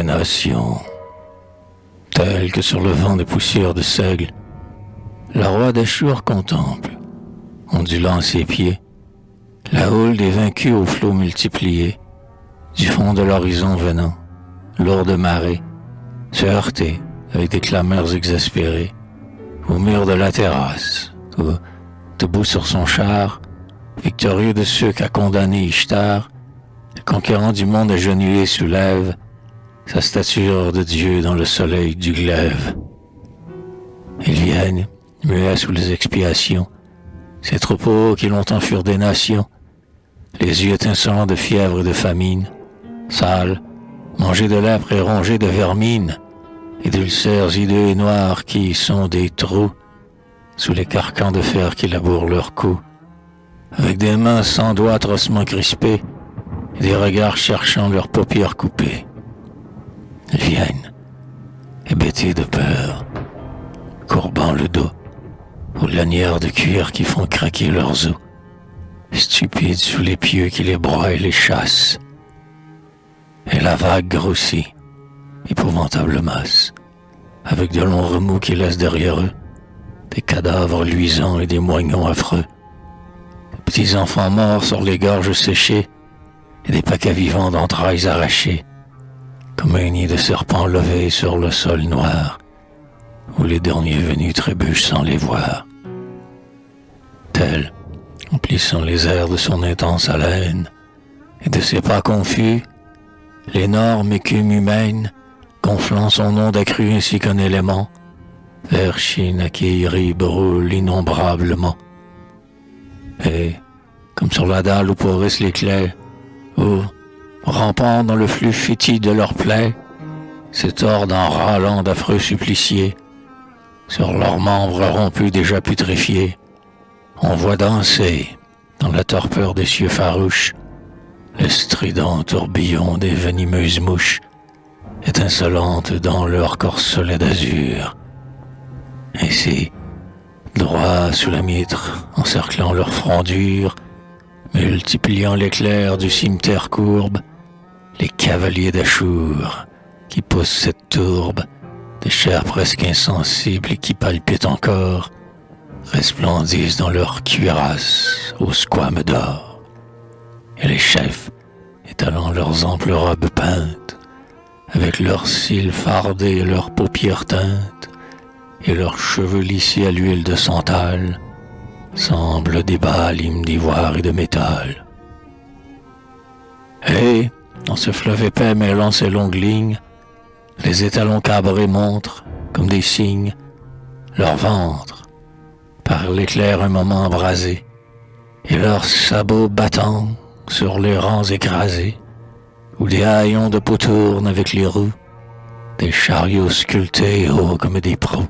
des nations. Tel que sur le vent de poussière de seigle, le roi d'Achour contemple, ondulant ses pieds, la houle des vaincus aux flots multipliés, du fond de l'horizon venant, lourde marée, se heurter avec des clameurs exaspérées, au mur de la terrasse, où, debout sur son char, victorieux de ceux qu'a condamné Ishtar, le conquérant du monde agenouillé soulève sa stature de Dieu dans le soleil du glaive. Ils viennent, muets sous les expiations, ces troupeaux qui longtemps furent des nations, les yeux étincelants de fièvre et de famine, sales, mangés de lèpre et rongés de vermine, et d'ulcères hideux et noirs qui sont des trous sous les carcans de fer qui labourent leur cou, avec des mains sans doigts atrocement crispées et des regards cherchant leurs paupières coupées. Ils viennent, hébétés de peur, courbant le dos aux lanières de cuir qui font craquer leurs os, stupides sous les pieux qui les broient et les chassent. Et la vague grossit, épouvantable masse, avec de longs remous qui laissent derrière eux des cadavres luisants et des moignons affreux, des petits enfants morts sur les gorges séchées et des paquets vivants d'entrailles arrachées, comme un nid de serpents levés sur le sol noir, où les derniers venus trébuchent sans les voir. Tel, emplissant les airs de son intense haleine et de ses pas confus, l'énorme écume humaine, gonflant son onde accrue ainsi qu'un élément, vers Chine à Kéiri brûle innombrablement. Et, comme sur la dalle où pourrissent l'éclair, où, rampant dans le flux fétide de leurs plaies, se tordent en râlant d'affreux suppliciés, sur leurs membres rompus déjà putréfiés, on voit danser, dans la torpeur des cieux farouches, le strident tourbillon des venimeuses mouches, étincelantes dans leur corselet d'azur. Ainsi, droit sous la mitre, encerclant leur front dur, multipliant l'éclair du cimetière courbe, les cavaliers d'Achour, qui poussent cette tourbe, des chairs presque insensibles et qui palpitent encore, resplendissent dans leurs cuirasses aux squames d'or. Et les chefs, étalant leurs amples robes peintes, avec leurs cils fardés et leurs paupières teintes, et leurs cheveux lissés à l'huile de santal, semblent des balimes d'ivoire et de métal. Et, dans ce fleuve épais mêlant ses longues lignes, les étalons cabrés montrent, comme des signes, leur ventre, par l'éclair un moment embrasé, et leurs sabots battant sur les rangs écrasés, où des haillons de peau tournent avec les roues, des chariots sculptés hauts comme des pros.